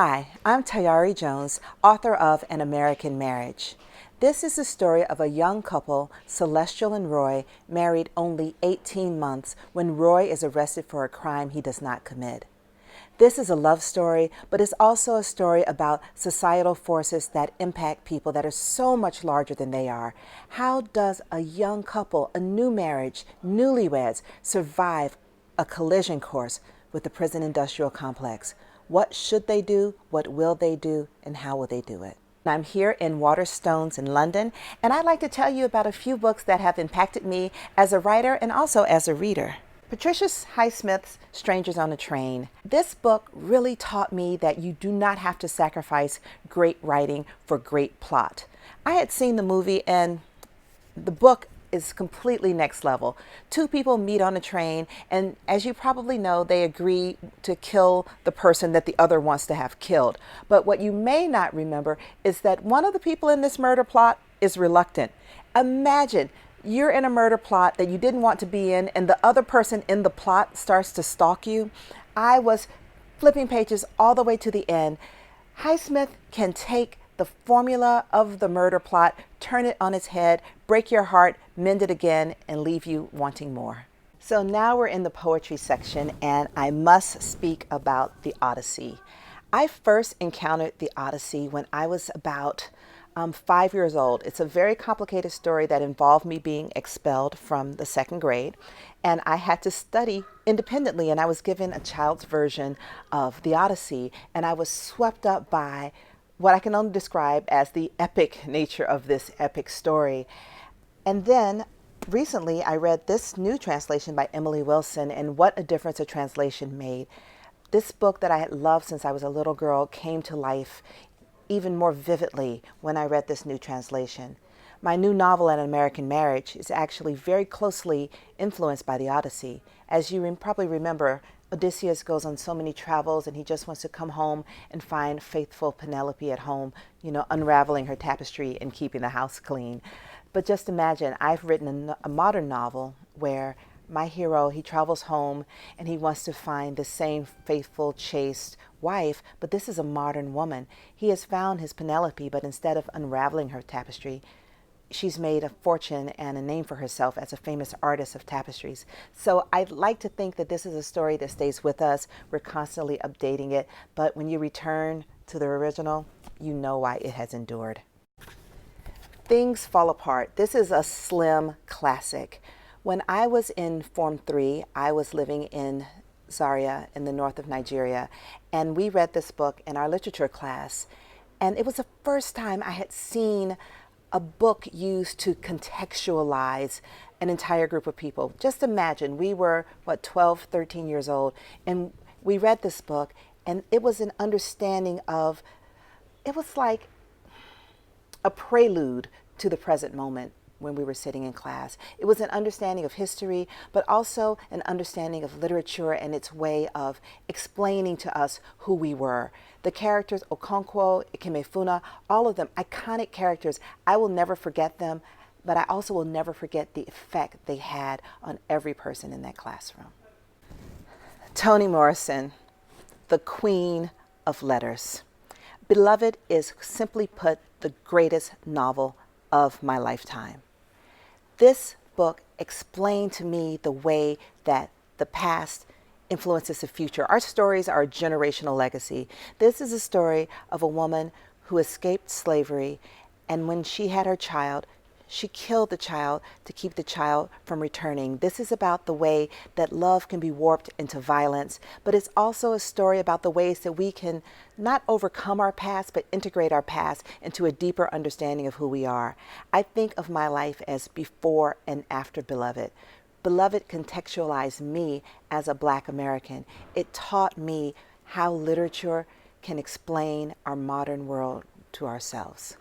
Hi, I'm Tayari Jones, author of An American Marriage. This is the story of a young couple, Celestial and Roy, married only 18 months when Roy is arrested for a crime he does not commit. This is a love story, but it's also a story about societal forces that impact people that are so much larger than they are. How does a young couple, a new marriage, newlyweds, survive a collision course with the prison industrial complex? What should they do? What will they do? And how will they do it? I'm here in Waterstones in London, and I'd like to tell you about a few books that have impacted me as a writer and also as a reader. Patricia Highsmith's Strangers on a Train. This book really taught me that you do not have to sacrifice great writing for great plot. I had seen the movie, and the book is completely next level. Two people meet on a train, and as you probably know, they agree to kill the person that the other wants to have killed. But what you may not remember is that one of the people in this murder plot is reluctant. Imagine you're in a murder plot that you didn't want to be in, and the other person in the plot starts to stalk you. I was flipping pages all the way to the end. Highsmith can take the formula of the murder plot, turn it on its head, break your heart, mend it again, and leave you wanting more. So now we're in the poetry section, and I must speak about the Odyssey. I first encountered the Odyssey when I was about 5 years old. It's a very complicated story that involved me being expelled from the second grade, and I had to study independently, and I was given a child's version of the Odyssey, and I was swept up by what I can only describe as the epic nature of this epic story. And then recently I read this new translation by Emily Wilson, and what a difference a translation made. This book that I had loved since I was a little girl came to life even more vividly when I read this new translation. My new novel, An American Marriage, is actually very closely influenced by the Odyssey. As you probably remember, Odysseus goes on so many travels, and he just wants to come home and find faithful Penelope at home, unraveling her tapestry and keeping the house clean. But just imagine, I've written a modern novel where my hero, he travels home and he wants to find the same faithful, chaste wife, but this is a modern woman. He has found his Penelope, but instead of unraveling her tapestry, she's made a fortune and a name for herself as a famous artist of tapestries. So I'd like to think that this is a story that stays with us. We're constantly updating it, but when you return to the original, you know why it has endured. Things Fall Apart. This is a slim classic. When I was in Form 3, I was living in Zaria in the north of Nigeria, and we read this book in our literature class. And it was the first time I had seen a book used to contextualize an entire group of people. Just imagine, we were, 12, 13 years old, and we read this book, and it was an understanding of, it was like a prelude to the present moment when we were sitting in class. It was an understanding of history, but also an understanding of literature and its way of explaining to us who we were. The characters, Okonkwo, Ikemefuna, all of them, iconic characters. I will never forget them, but I also will never forget the effect they had on every person in that classroom. Toni Morrison, the queen of letters. Beloved is, simply put, the greatest novel of my lifetime. This book explained to me the way that the past influences the future. Our stories are a generational legacy. This is a story of a woman who escaped slavery, and when she had her child, she killed the child to keep the child from returning. This is about the way that love can be warped into violence, but it's also a story about the ways that we can not overcome our past, but integrate our past into a deeper understanding of who we are. I think of my life as before and after Beloved. Beloved contextualized me as a Black American. It taught me how literature can explain our modern world to ourselves.